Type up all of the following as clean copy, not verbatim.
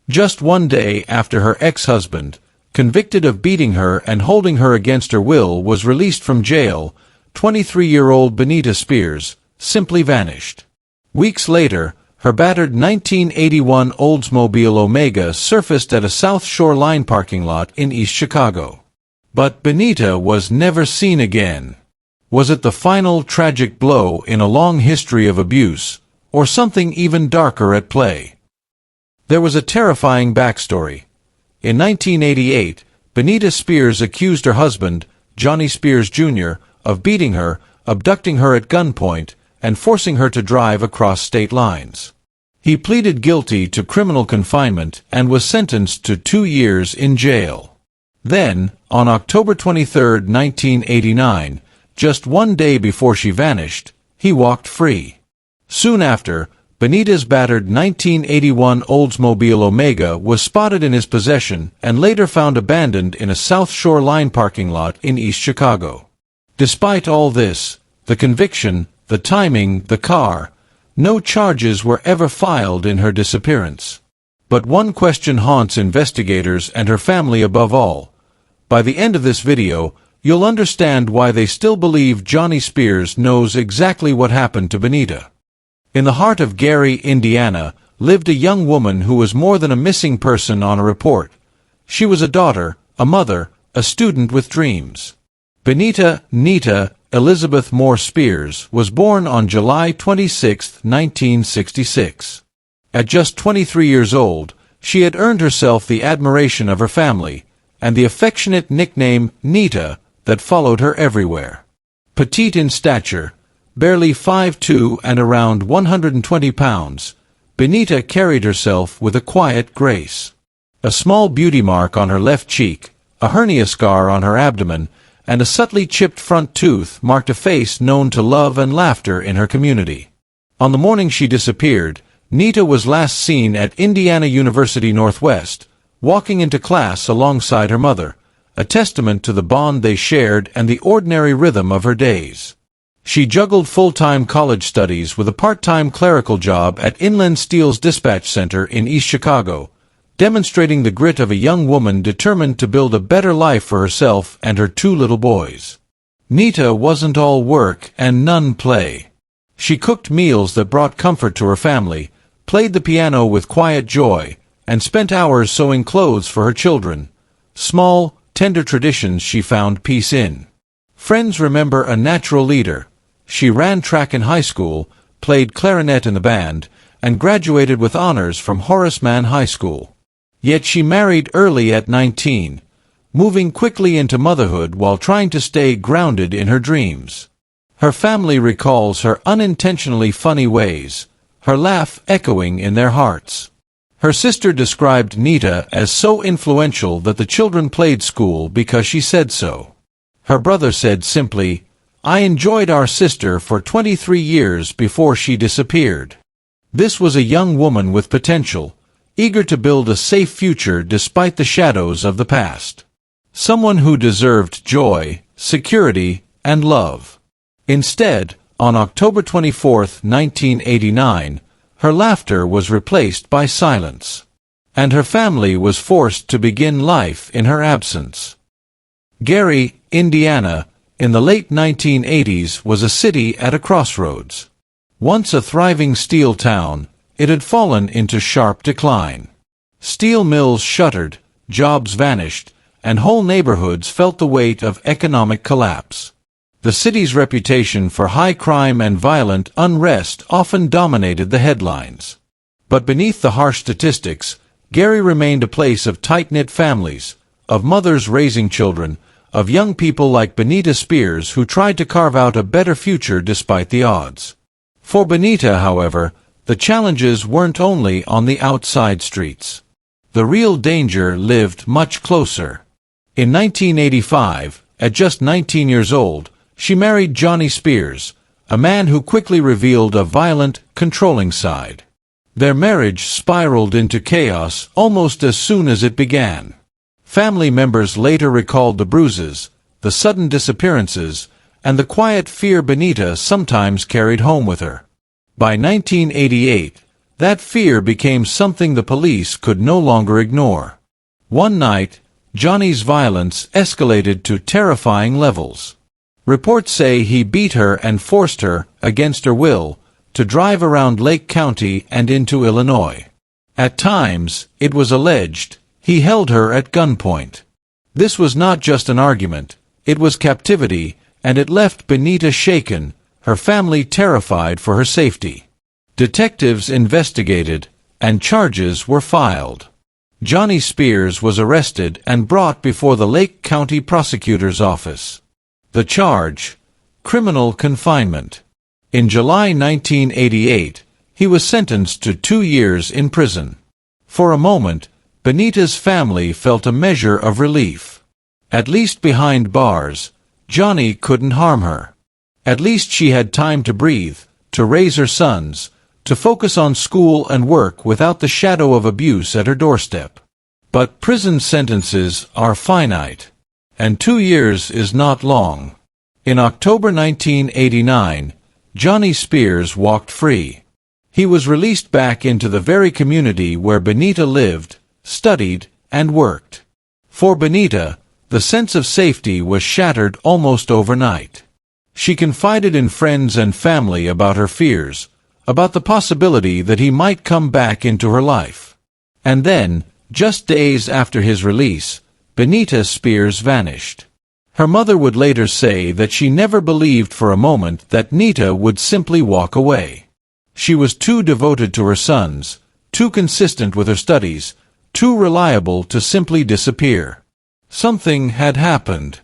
Just one day after her ex-husband, convicted of beating her and holding her against her will, was released from jail, 23-year-old Benita Spears simply vanished. Weeks later, her battered 1981 Oldsmobile Omega surfaced at a South Shore Line parking lot in East Chicago. But Benita was never seen again. Was it the final tragic blow in a long history of abuse, or something even darker at play? There was a terrifying backstory. In 1988, Benita Spears accused her husband, Johnny Spears Jr., of beating her, abducting her at gunpoint, and forcing her to drive across state lines. He pleaded guilty to criminal confinement and was sentenced to 2 years in jail. Then, on October 23, 1989, just one day before she vanished, he walked free. Soon after, Benita's battered 1981 Oldsmobile Omega was spotted in his possession and later found abandoned in a South Shore Line parking lot in East Chicago. Despite all this, the conviction, the timing, the car, no charges were ever filed in her disappearance. But one question haunts investigators and her family above all. By the end of this video, you'll understand why they still believe Johnny Spears knows exactly what happened to Benita. In the heart of Gary, Indiana, lived a young woman who was more than a missing person on a report. She was a daughter, a mother, a student with dreams. Benita, Nita, Elizabeth Moore Spears, was born on July 26, 1966. At just 23 years old, she had earned herself the admiration of her family, and the affectionate nickname Nita that followed her everywhere. Petite in stature, barely 5'2" and around 120 pounds, Benita carried herself with a quiet grace. A small beauty mark on her left cheek, a hernia scar on her abdomen, and a subtly chipped front tooth marked a face known to love and laughter in her community. On the morning she disappeared, Nita was last seen at Indiana University Northwest, walking into class alongside her mother, a testament to the bond they shared and the ordinary rhythm of her days. She juggled full-time college studies with a part-time clerical job at Inland Steel's dispatch center in East Chicago, demonstrating the grit of a young woman determined to build a better life for herself and her 2 little boys. Nita wasn't all work and none play. She cooked meals that brought comfort to her family, played the piano with quiet joy, and spent hours sewing clothes for her children. Small, tender traditions she found peace in. Friends remember a natural leader. She ran track in high school, played clarinet in the band, and graduated with honors from Horace Mann High School. Yet she married early at 19, moving quickly into motherhood while trying to stay grounded in her dreams. Her family recalls her unintentionally funny ways, her laugh echoing in their hearts. Her sister described Nita as so influential that the children played school because she said so. Her brother said simply, "I enjoyed our sister for 23 years before she disappeared." This was a young woman with potential, eager to build a safe future despite the shadows of the past. Someone who deserved joy, security, and love. Instead, on October 24, 1989, her laughter was replaced by silence, and her family was forced to begin life in her absence. Gary, Indiana, in the late 1980s was a city at a crossroads. Once a thriving steel town, it had fallen into sharp decline. Steel mills shuttered, jobs vanished, and whole neighborhoods felt the weight of economic collapse. The city's reputation for high crime and violent unrest often dominated the headlines. But beneath the harsh statistics, Gary remained a place of tight-knit families, of mothers raising children, of young people like Benita Spears who tried to carve out a better future despite the odds. For Benita, however, the challenges weren't only on the outside streets. The real danger lived much closer. In 1985, at just 19 years old, she married Johnny Spears, a man who quickly revealed a violent, controlling side. Their marriage spiraled into chaos almost as soon as it began. Family members later recalled the bruises, the sudden disappearances, and the quiet fear Benita sometimes carried home with her. By 1988, That fear became something the police could no longer ignore. One night, Johnny's violence escalated to terrifying levels. Reports say he beat her and forced her, against her will, to drive around Lake County and into Illinois. At times, it was alleged, he held her at gunpoint. This was not just an argument, it was captivity, and it left Benita shaken, her family terrified for her safety. Detectives investigated, and charges were filed. Johnny Spears was arrested and brought before the Lake County Prosecutor's Office. The charge: criminal confinement. In July 1988, he was sentenced to 2 years in prison. For a moment, Benita's family felt a measure of relief. At least behind bars, Johnny couldn't harm her. At least she had time to breathe, to raise her sons, to focus on school and work without the shadow of abuse at her doorstep. But prison sentences are finite, and 2 years is not long. In October 1989, Johnny Spears walked free. He was released back into the very community where Benita lived, studied, and worked. For Benita, the sense of safety was shattered almost overnight. She confided in friends and family about her fears, about the possibility that he might come back into her life. And then, just days after his release, Benita Spears vanished. Her mother would later say that she never believed for a moment that Nita would simply walk away. She was too devoted to her sons, too consistent with her studies, too reliable to simply disappear. Something had happened,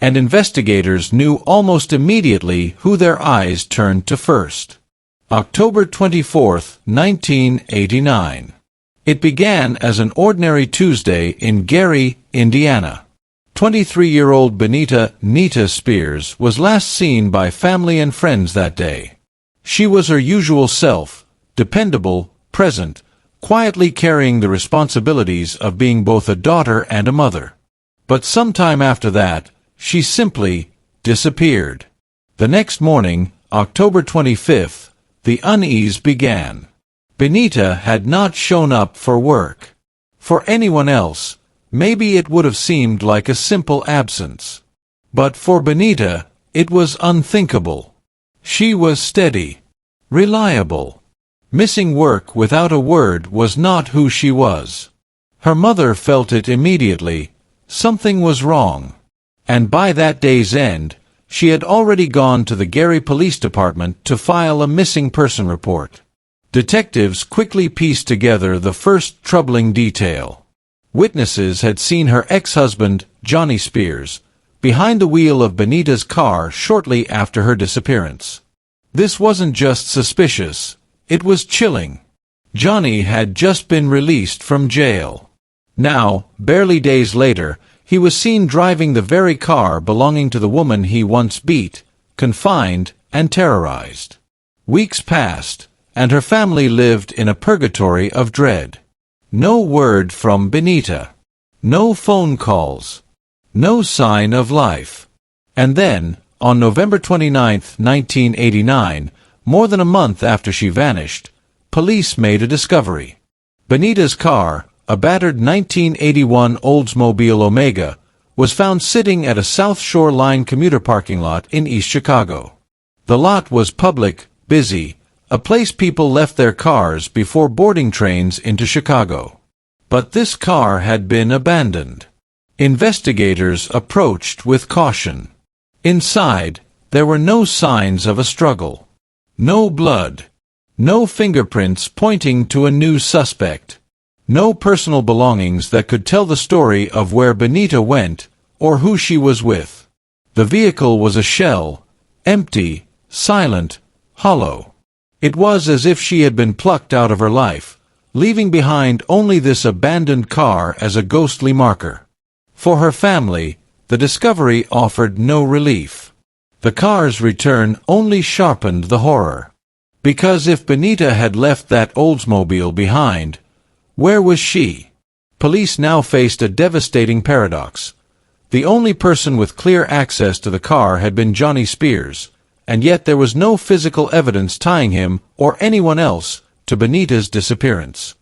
and investigators knew almost immediately who their eyes turned to first. October 24, 1989. It began as an ordinary Tuesday in Gary, Indiana. 23-year-old Benita Nita Spears was last seen by family and friends that day. She was her usual self, dependable, present, quietly carrying the responsibilities of being both a daughter and a mother. But sometime after that, she simply disappeared. The next morning, October 25th, the unease began. Benita had not shown up for work. For anyone else, maybe it would have seemed like a simple absence. But for Benita, it was unthinkable. She was steady, reliable. Missing work without a word was not who she was. Her mother felt it immediately. Something was wrong. And by that day's end, she had already gone to the Gary Police Department to file a missing person report. Detectives quickly pieced together the first troubling detail. Witnesses had seen her ex-husband, Johnny Spears, behind the wheel of Benita's car shortly after her disappearance. This wasn't just suspicious, it was chilling. Johnny had just been released from jail. Now, barely days later, he was seen driving the very car belonging to the woman he once beat, confined, and terrorized. Weeks passed, and her family lived in a purgatory of dread. No word from Benita. No phone calls. No sign of life. And then, on November 29, 1989, more than a month after she vanished, police made a discovery. Benita's car, a battered 1981 Oldsmobile Omega, was found sitting at a South Shore Line commuter parking lot in East Chicago. The lot was public, busy, a place people left their cars before boarding trains into Chicago. But this car had been abandoned. Investigators approached with caution. Inside, there were no signs of a struggle. No blood. No fingerprints pointing to a new suspect. No personal belongings that could tell the story of where Benita went, or who she was with. The vehicle was a shell, empty, silent, hollow. It was as if she had been plucked out of her life, leaving behind only this abandoned car as a ghostly marker. For her family, the discovery offered no relief. The car's return only sharpened the horror. Because if Benita had left that Oldsmobile behind, where was she? Police now faced a devastating paradox. The only person with clear access to the car had been Johnny Spears, and yet there was no physical evidence tying him or anyone else to Benita's disappearance.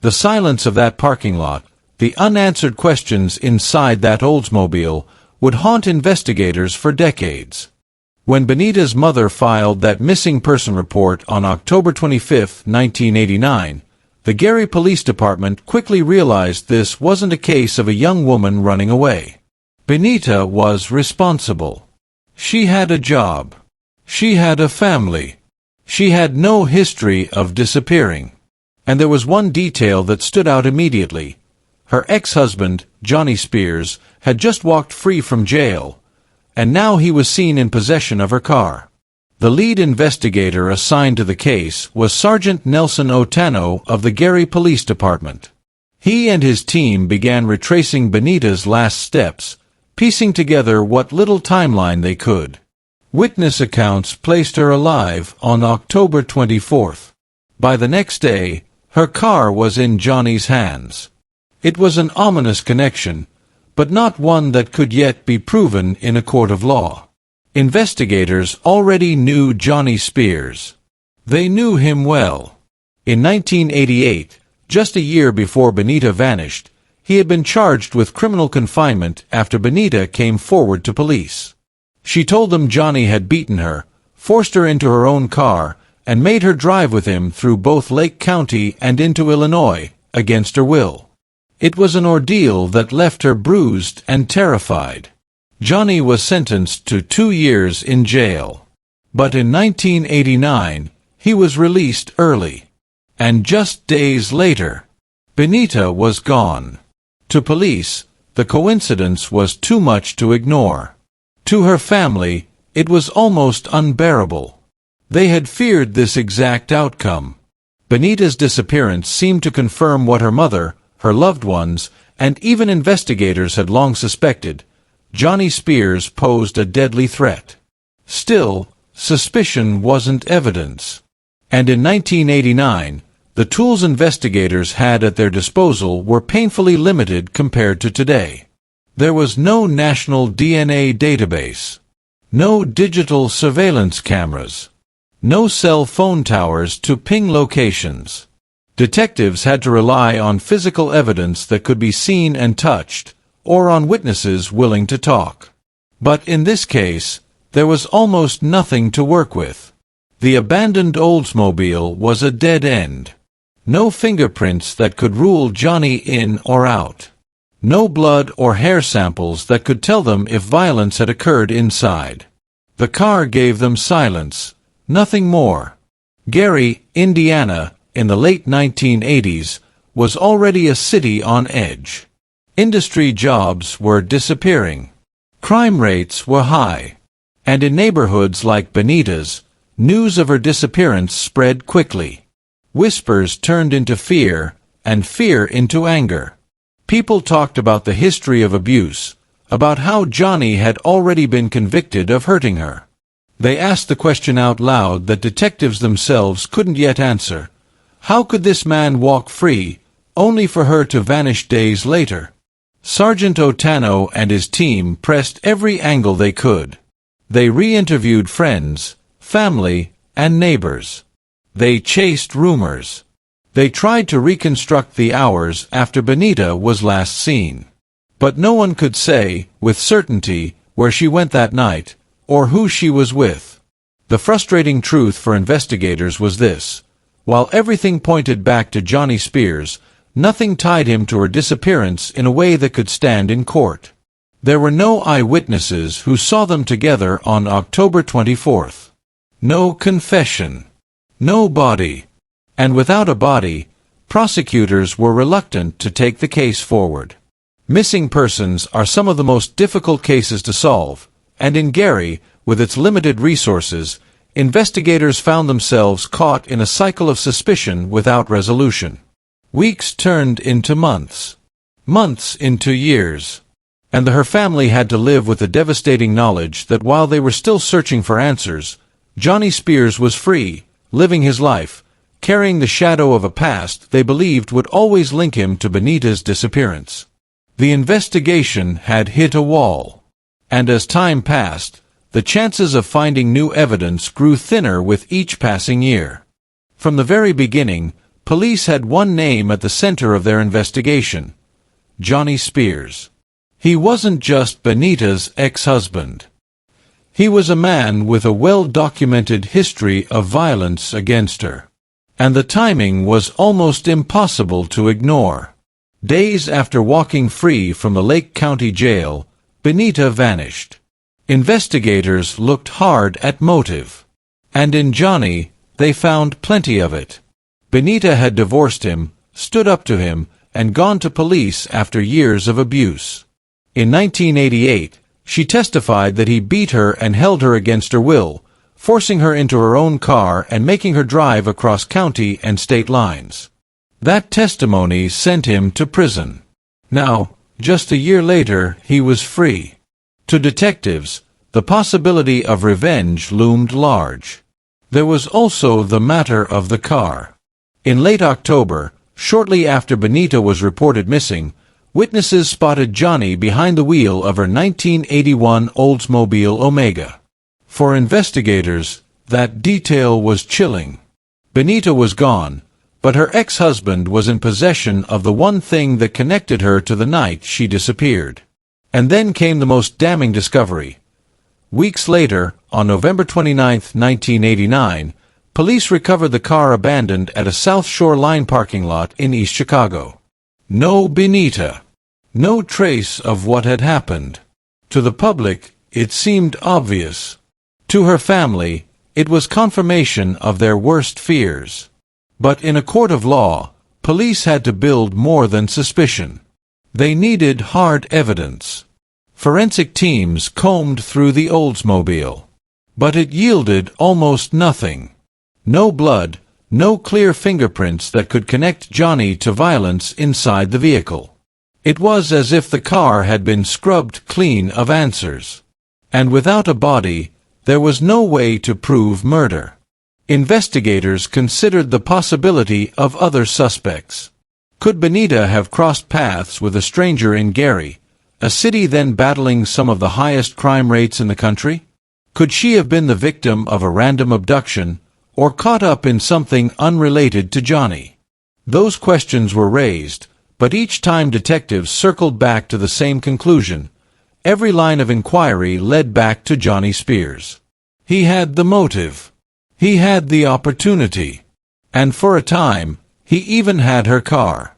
The silence of that parking lot, the unanswered questions inside that Oldsmobile, would haunt investigators for decades. When Benita's mother filed that missing person report on October 25, 1989, the Gary Police Department quickly realized this wasn't a case of a young woman running away. Benita was responsible. She had a job. She had a family. She had no history of disappearing. And there was one detail that stood out immediately. Her ex-husband, Johnny Spears, had just walked free from jail, and now he was seen in possession of her car. The lead investigator assigned to the case was Sergeant Nelson Otano of the Gary Police Department. He and his team began retracing Benita's last steps, piecing together what little timeline they could. Witness accounts placed her alive on October 24th. By the next day, her car was in Johnny's hands. It was an ominous connection, but not one that could yet be proven in a court of law. Investigators already knew Johnny Spears. They knew him well. In 1988, just a year before Benita vanished, he had been charged with criminal confinement after Benita came forward to police. She told them Johnny had beaten her, forced her into her own car, and made her drive with him through both Lake County and into Illinois, against her will. It was an ordeal that left her bruised and terrified. Johnny was sentenced to 2 years in jail. But in 1989, he was released early. And just days later, Benita was gone. To police, the coincidence was too much to ignore. To her family, it was almost unbearable. They had feared this exact outcome. Benita's disappearance seemed to confirm what her mother, her loved ones, and even investigators had long suspected. Johnny Spears posed a deadly threat. Still, suspicion wasn't evidence. And in 1989, the tools investigators had at their disposal were painfully limited compared to today. There was no national DNA database, no digital surveillance cameras, no cell phone towers to ping locations. Detectives had to rely on physical evidence that could be seen and touched, or on witnesses willing to talk. But in this case, there was almost nothing to work with. The abandoned Oldsmobile was a dead end. No fingerprints that could rule Johnny in or out. No blood or hair samples that could tell them if violence had occurred inside. The car gave them silence, nothing more. Gary, Indiana, in the late 1980s, was already a city on edge. Industry jobs were disappearing. Crime rates were high. And in neighborhoods like Benita's, news of her disappearance spread quickly. Whispers turned into fear, and fear into anger. People talked about the history of abuse, about how Johnny had already been convicted of hurting her. They asked the question out loud that detectives themselves couldn't yet answer. How could this man walk free, only for her to vanish days later? Sergeant Otano and his team pressed every angle they could. They re-interviewed friends, family, and neighbors. They chased rumors. They tried to reconstruct the hours after Benita was last seen. But no one could say, with certainty, where she went that night, or who she was with. The frustrating truth for investigators was this. While everything pointed back to Johnny Spears, nothing tied him to her disappearance in a way that could stand in court. There were no eyewitnesses who saw them together on October 24th. No confession. No body. And without a body, prosecutors were reluctant to take the case forward. Missing persons are some of the most difficult cases to solve, and in Gary, with its limited resources, investigators found themselves caught in a cycle of suspicion without resolution. Weeks turned into months. Months into years. And her family had to live with the devastating knowledge that while they were still searching for answers, Johnny Spears was free, living his life, carrying the shadow of a past they believed would always link him to Benita's disappearance. The investigation had hit a wall. And as time passed, the chances of finding new evidence grew thinner with each passing year. From the very beginning, police had one name at the center of their investigation: Johnny Spears. He wasn't just Benita's ex-husband. He was a man with a well-documented history of violence against her. And the timing was almost impossible to ignore. Days after walking free from the Lake County Jail, Benita vanished. Investigators looked hard at motive. And in Johnny, they found plenty of it. Benita had divorced him, stood up to him, and gone to police after years of abuse. In 1988, she testified that he beat her and held her against her will, forcing her into her own car and making her drive across county and state lines. That testimony sent him to prison. Now, just a year later, he was free. To detectives, the possibility of revenge loomed large. There was also the matter of the car. In late October, shortly after Benita was reported missing, witnesses spotted Johnny behind the wheel of her 1981 Oldsmobile Omega. For investigators, that detail was chilling. Benita was gone, but her ex-husband was in possession of the one thing that connected her to the night she disappeared. And then came the most damning discovery. Weeks later, on November 29, 1989, police recovered the car abandoned at a South Shore Line parking lot in East Chicago. No Benita. No trace of what had happened. To the public, it seemed obvious. To her family, it was confirmation of their worst fears. But in a court of law, police had to build more than suspicion. They needed hard evidence. Forensic teams combed through the Oldsmobile. But it yielded almost nothing. No blood, no clear fingerprints that could connect Johnny to violence inside the vehicle. It was as if the car had been scrubbed clean of answers. And without a body, there was no way to prove murder. Investigators considered the possibility of other suspects. Could Benita have crossed paths with a stranger in Gary, a city then battling some of the highest crime rates in the country? Could she have been the victim of a random abduction, or caught up in something unrelated to Johnny? Those questions were raised, but each time detectives circled back to the same conclusion. Every line of inquiry led back to Johnny Spears. He had the motive. He had the opportunity. And for a time, he even had her car.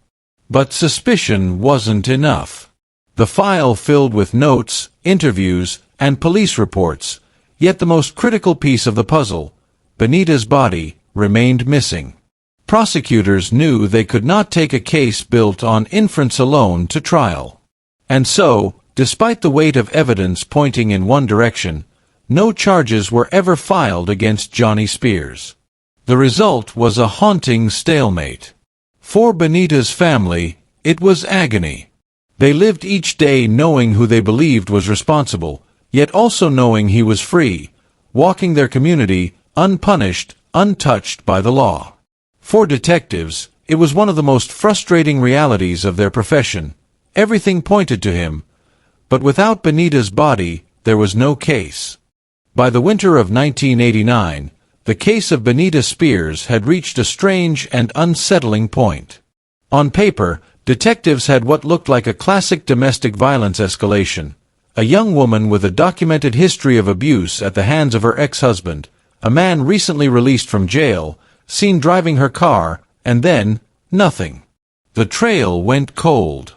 But suspicion wasn't enough. The file filled with notes, interviews, and police reports, yet the most critical piece of the puzzle, Benita's body, remained missing. Prosecutors knew they could not take a case built on inference alone to trial. And so, despite the weight of evidence pointing in one direction, no charges were ever filed against Johnny Spears. The result was a haunting stalemate. For Benita's family, it was agony. They lived each day knowing who they believed was responsible, yet also knowing he was free, walking their community, unpunished, untouched by the law. For detectives, it was one of the most frustrating realities of their profession. Everything pointed to him, but without Benita's body, there was no case. By the winter of 1989, the case of Benita Spears had reached a strange and unsettling point. On paper, detectives had what looked like a classic domestic violence escalation. A young woman with a documented history of abuse at the hands of her ex-husband, a man recently released from jail, seen driving her car, and then, nothing. The trail went cold.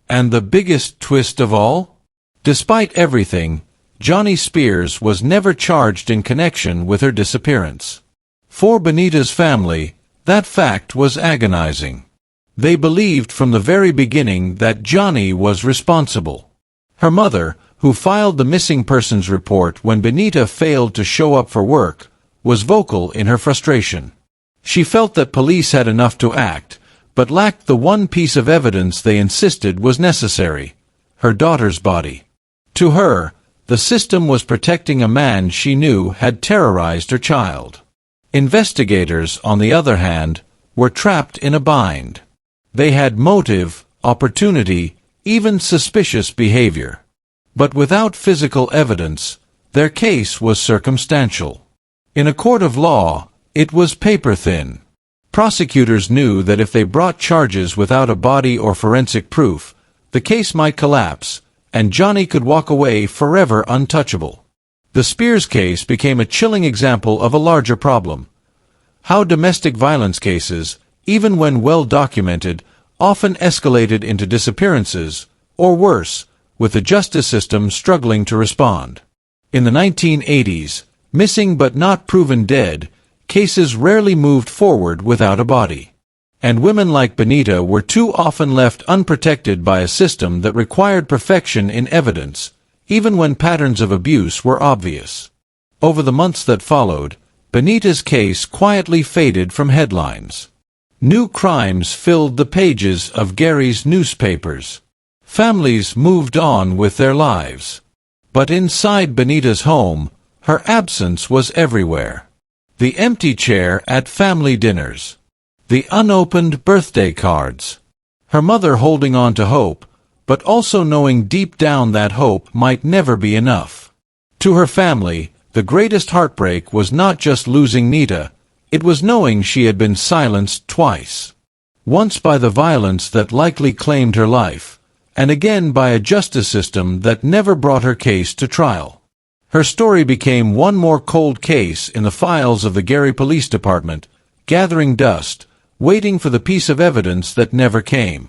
And the biggest twist of all? Despite everything, Johnny Spears was never charged in connection with her disappearance. For Benita's family, that fact was agonizing. They believed from the very beginning that Johnny was responsible. Her mother, who filed the missing persons report when Benita failed to show up for work, was vocal in her frustration. She felt that police had enough to act, but lacked the one piece of evidence they insisted was necessary: her daughter's body. To her, the system was protecting a man she knew had terrorized her child. Investigators, on the other hand, were trapped in a bind. They had motive, opportunity, even suspicious behavior. But without physical evidence, their case was circumstantial. In a court of law, it was paper-thin. Prosecutors knew that if they brought charges without a body or forensic proof, the case might collapse, and Johnny could walk away forever untouchable. The Spears case became a chilling example of a larger problem: how domestic violence cases, even when well documented, often escalated into disappearances, or worse, with the justice system struggling to respond. In the 1980s, missing but not proven dead cases rarely moved forward without a body. And women like Benita were too often left unprotected by a system that required perfection in evidence, even when patterns of abuse were obvious. Over the months that followed, Benita's case quietly faded from headlines. New crimes filled the pages of Gary's newspapers. Families moved on with their lives. But inside Benita's home, her absence was everywhere. The empty chair at family dinners. The unopened birthday cards. Her mother holding on to hope, but also knowing deep down that hope might never be enough. To her family, the greatest heartbreak was not just losing Nita, it was knowing she had been silenced twice. Once by the violence that likely claimed her life, and again by a justice system that never brought her case to trial. Her story became one more cold case in the files of the Gary Police Department, gathering dust, waiting for the piece of evidence that never came.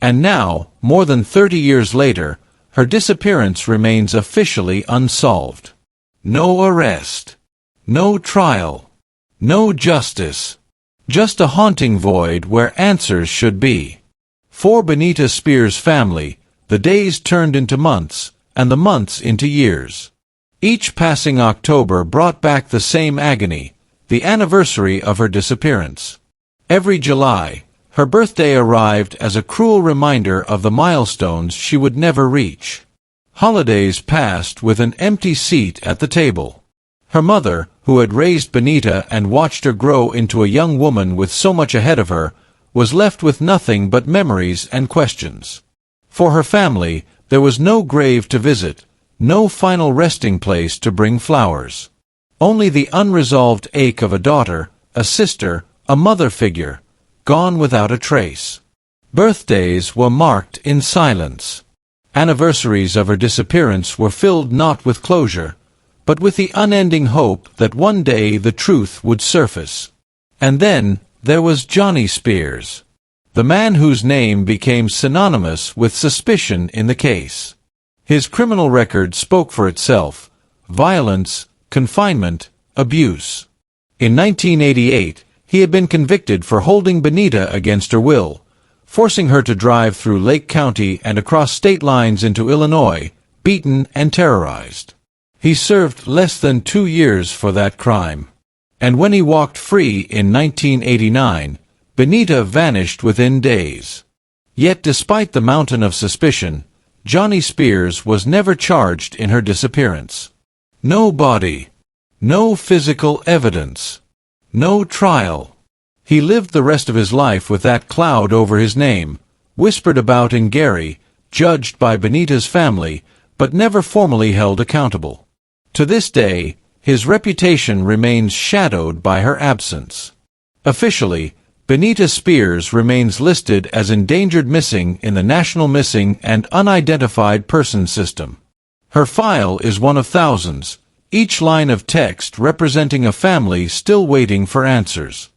And now, more than 30 years later, her disappearance remains officially unsolved. No arrest. No trial. No justice. Just a haunting void where answers should be. For Benita Spears' family, the days turned into months, and the months into years. Each passing October brought back the same agony, the anniversary of her disappearance. Every July, her birthday arrived as a cruel reminder of the milestones she would never reach. Holidays passed with an empty seat at the table. Her mother, who had raised Benita and watched her grow into a young woman with so much ahead of her, was left with nothing but memories and questions. For her family, there was no grave to visit, no final resting place to bring flowers. Only the unresolved ache of a daughter, a sister, a mother figure, gone without a trace. Birthdays were marked in silence. Anniversaries of her disappearance were filled not with closure, but with the unending hope that one day the truth would surface. And then there was Johnny Spears, the man whose name became synonymous with suspicion in the case. His criminal record spoke for itself: violence, confinement, abuse. In 1988, he had been convicted for holding Benita against her will, forcing her to drive through Lake County and across state lines into Illinois, beaten and terrorized. He served less than 2 years for that crime. And when he walked free in 1989, Benita vanished within days. Yet despite the mountain of suspicion, Johnny Spears was never charged in her disappearance. No body. No physical evidence. No trial. He lived the rest of his life with that cloud over his name, whispered about in Gary, judged by Benita's family, but never formally held accountable. To this day, his reputation remains shadowed by her absence. Officially, Benita Spears remains listed as endangered missing in the National Missing and Unidentified Persons System. Her file is one of thousands, each line of text representing a family still waiting for answers.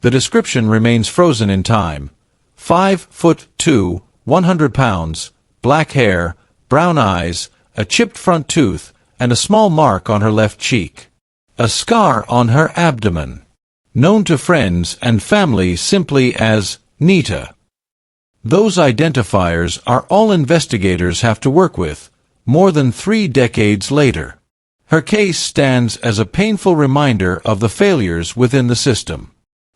The description remains frozen in time: 5'2", 100 pounds, black hair, brown eyes, a chipped front tooth, and a small mark on her left cheek. A scar on her abdomen. Known to friends and family simply as Nita. Those identifiers are all investigators have to work with, more than 3 decades later. Her case stands as a painful reminder of the failures within the system.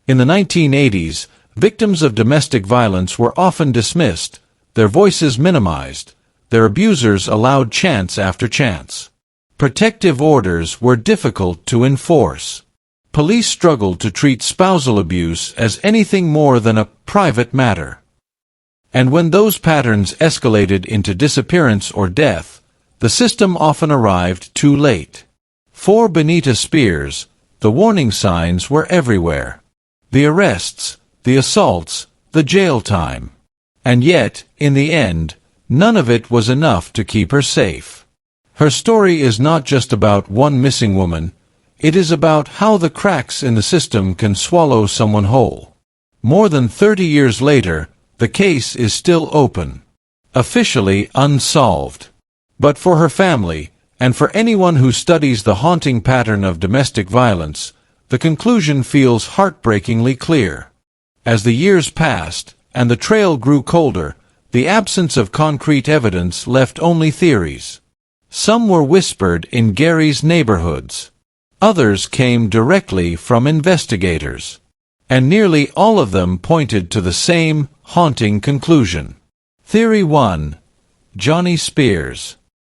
In the 1980s, victims of domestic violence were often dismissed, their voices minimized, their abusers allowed chance after chance. Protective orders were difficult to enforce. Police struggled to treat spousal abuse as anything more than a private matter. And when those patterns escalated into disappearance or death, the system often arrived too late. For Benita Spears, the warning signs were everywhere. The arrests, the assaults, the jail time. And yet, in the end, none of it was enough to keep her safe. Her story is not just about one missing woman, it is about how the cracks in the system can swallow someone whole. More than 30 years later, the case is still open. Officially unsolved. But for her family, and for anyone who studies the haunting pattern of domestic violence, the conclusion feels heartbreakingly clear. As the years passed, and the trail grew colder, the absence of concrete evidence left only theories. Some were whispered in Gary's neighborhoods. Others came directly from investigators. And nearly all of them pointed to the same haunting conclusion. Theory 1. Johnny Spears.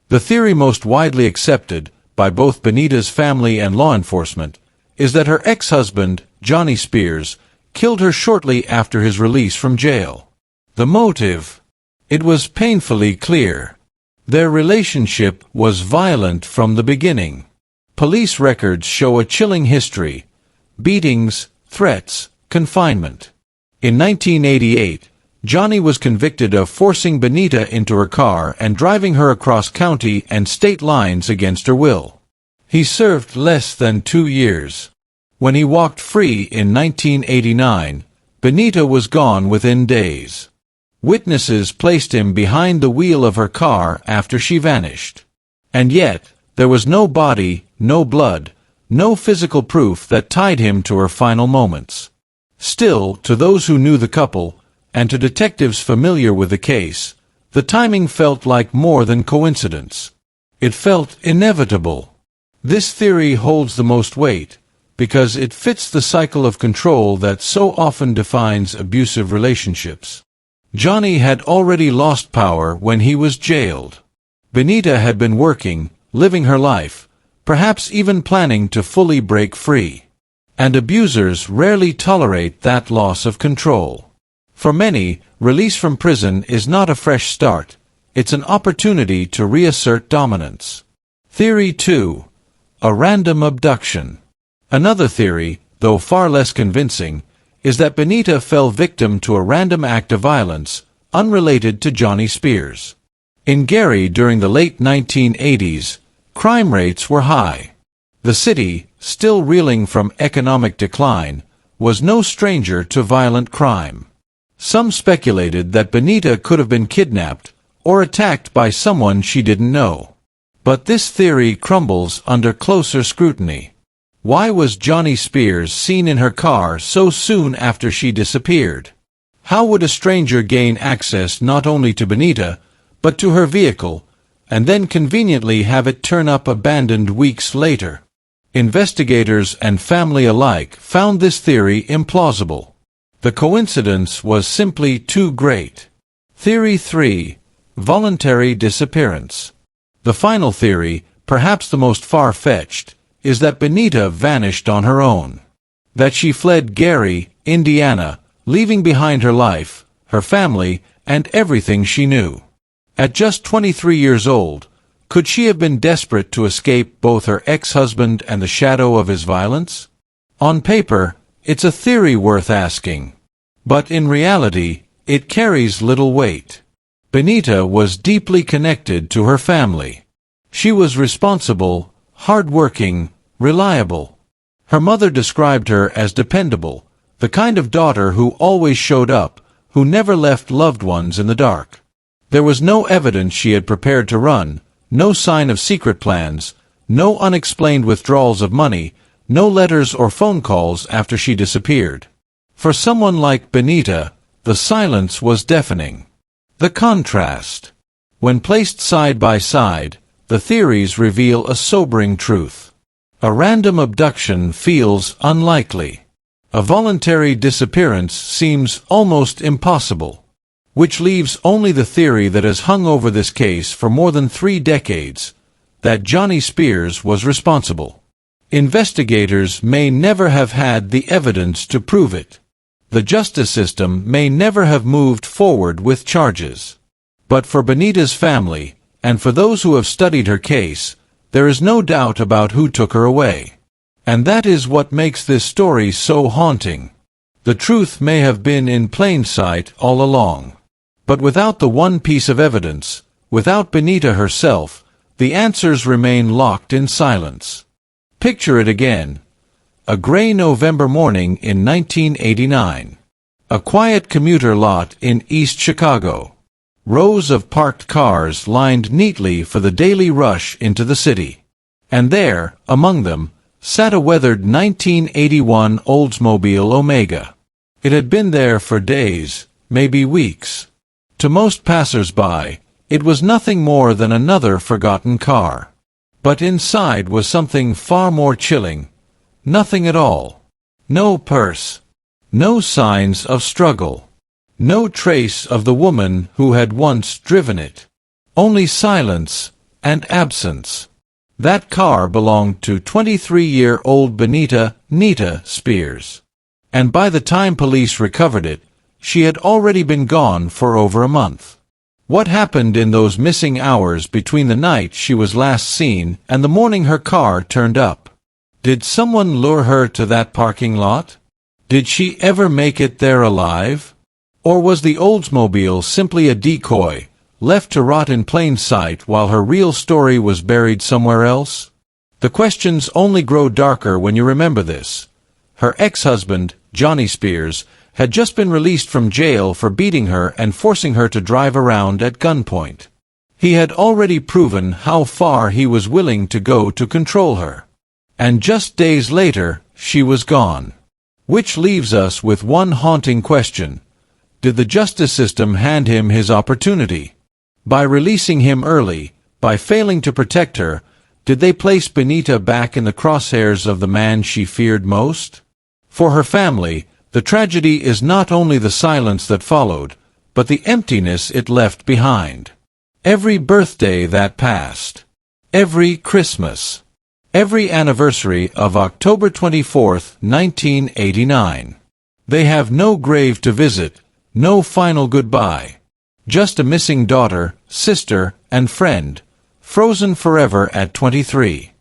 The theory most widely accepted, by both Benita's family and law enforcement, is that her ex-husband, Johnny Spears, killed her shortly after his release from jail. The motive? It was painfully clear. Their relationship was violent from the beginning. Police records show a chilling history: beatings, threats, confinement. In 1988, Johnny was convicted of forcing Benita into her car and driving her across county and state lines against her will. He served less than 2 years. When he walked free in 1989, Benita was gone within days. Witnesses placed him behind the wheel of her car after she vanished. And yet, there was no body, no blood, no physical proof that tied him to her final moments. Still, to those who knew the couple, and to detectives familiar with the case, the timing felt like more than coincidence. It felt inevitable. This theory holds the most weight, because it fits the cycle of control that so often defines abusive relationships. Johnny had already lost power when he was jailed. Benita had been working, living her life, perhaps even planning to fully break free. And abusers rarely tolerate that loss of control. For many, release from prison is not a fresh start, it's an opportunity to reassert dominance. Theory 2. A random abduction. Another theory, though far less convincing, is that Benita fell victim to a random act of violence, unrelated to Johnny Spears. In Gary during the late 1980s, crime rates were high. The city, still reeling from economic decline, was no stranger to violent crime. Some speculated that Benita could have been kidnapped or attacked by someone she didn't know. But this theory crumbles under closer scrutiny. Why was Johnny Spears seen in her car so soon after she disappeared? How would a stranger gain access not only to Benita, but to her vehicle, and then conveniently have it turn up abandoned weeks later? Investigators and family alike found this theory implausible. The coincidence was simply too great. Theory 3. Voluntary disappearance. The final theory, perhaps the most far-fetched, is that Benita vanished on her own. That she fled Gary, Indiana, leaving behind her life, her family, and everything she knew. At just 23 years old, could she have been desperate to escape both her ex-husband and the shadow of his violence? On paper, it's a theory worth asking. But in reality, it carries little weight. Benita was deeply connected to her family. She was responsible, hard-working, reliable. Her mother described her as dependable, the kind of daughter who always showed up, who never left loved ones in the dark. There was no evidence she had prepared to run, no sign of secret plans, no unexplained withdrawals of money, no letters or phone calls after she disappeared. For someone like Benita, the silence was deafening. The contrast. When placed side by side, the theories reveal a sobering truth. A random abduction feels unlikely. A voluntary disappearance seems almost impossible. Which leaves only the theory that has hung over this case for more than 3 decades, that Johnny Spears was responsible. Investigators may never have had the evidence to prove it. The justice system may never have moved forward with charges. But for Benita's family, and for those who have studied her case, there is no doubt about who took her away. And that is what makes this story so haunting. The truth may have been in plain sight all along. But without the one piece of evidence, without Benita herself, the answers remain locked in silence. Picture it again. A gray November morning in 1989. A quiet commuter lot in East Chicago. Rows of parked cars lined neatly for the daily rush into the city. And there, among them, sat a weathered 1981 Oldsmobile Omega. It had been there for days, maybe weeks. To most passers-by, it was nothing more than another forgotten car. But inside was something far more chilling. Nothing at all. No purse. No signs of struggle. No trace of the woman who had once driven it. Only silence and absence. That car belonged to 23-year-old Benita Nita Spears. And by the time police recovered it, she had already been gone for over a month. What happened in those missing hours between the night she was last seen and the morning her car turned up? Did someone lure her to that parking lot? Did she ever make it there alive? Or was the Oldsmobile simply a decoy, left to rot in plain sight while her real story was buried somewhere else? The questions only grow darker when you remember this. Her ex-husband, Johnny Spears, had just been released from jail for beating her and forcing her to drive around at gunpoint. He had already proven how far he was willing to go to control her. And just days later, she was gone. Which leaves us with one haunting question. Did the justice system hand him his opportunity? By releasing him early, by failing to protect her, did they place Benita back in the crosshairs of the man she feared most? For her family, the tragedy is not only the silence that followed, but the emptiness it left behind. Every birthday that passed. Every Christmas. Every anniversary of October 24, 1989. They have no grave to visit, no final goodbye. Just a missing daughter, sister, and friend, frozen forever at 23.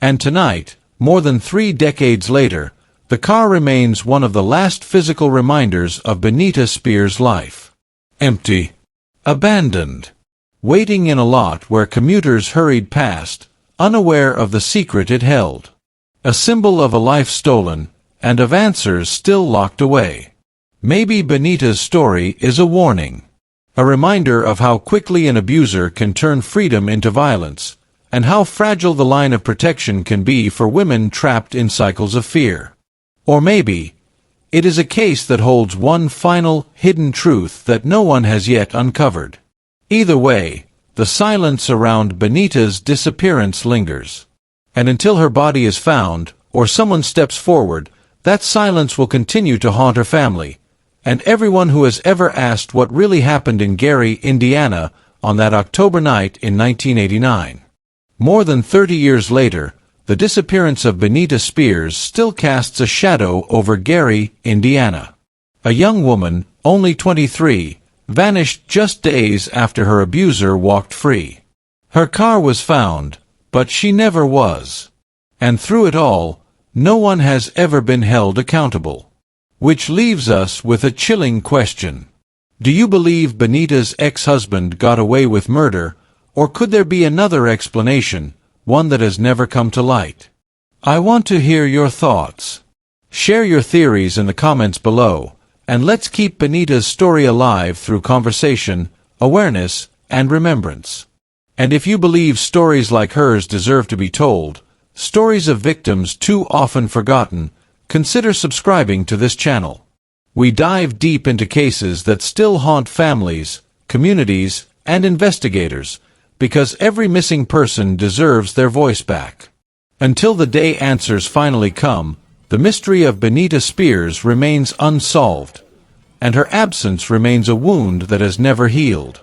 And tonight, more than 3 decades later, the car remains one of the last physical reminders of Benita Spears' life. Empty. Abandoned. Waiting in a lot where commuters hurried past, unaware of the secret it held. A symbol of a life stolen, and of answers still locked away. Maybe Benita's story is a warning. A reminder of how quickly an abuser can turn freedom into violence, and how fragile the line of protection can be for women trapped in cycles of fear. Or maybe, it is a case that holds one final, hidden truth that no one has yet uncovered. Either way, the silence around Benita's disappearance lingers. And until her body is found, or someone steps forward, that silence will continue to haunt her family, and everyone who has ever asked what really happened in Gary, Indiana, on that October night in 1989. More than 30 years later, the disappearance of Benita Spears still casts a shadow over Gary, Indiana. A young woman, only 23, vanished just days after her abuser walked free. Her car was found, but she never was. And through it all, no one has ever been held accountable. Which leaves us with a chilling question. Do you believe Benita's ex-husband got away with murder, or could there be another explanation, one that has never come to light? I want to hear your thoughts. Share your theories in the comments below, and let's keep Benita's story alive through conversation, awareness, and remembrance. And if you believe stories like hers deserve to be told, stories of victims too often forgotten, consider subscribing to this channel. We dive deep into cases that still haunt families, communities, and investigators, because every missing person deserves their voice back. Until the day answers finally come, the mystery of Benita Spears remains unsolved, and her absence remains a wound that has never healed.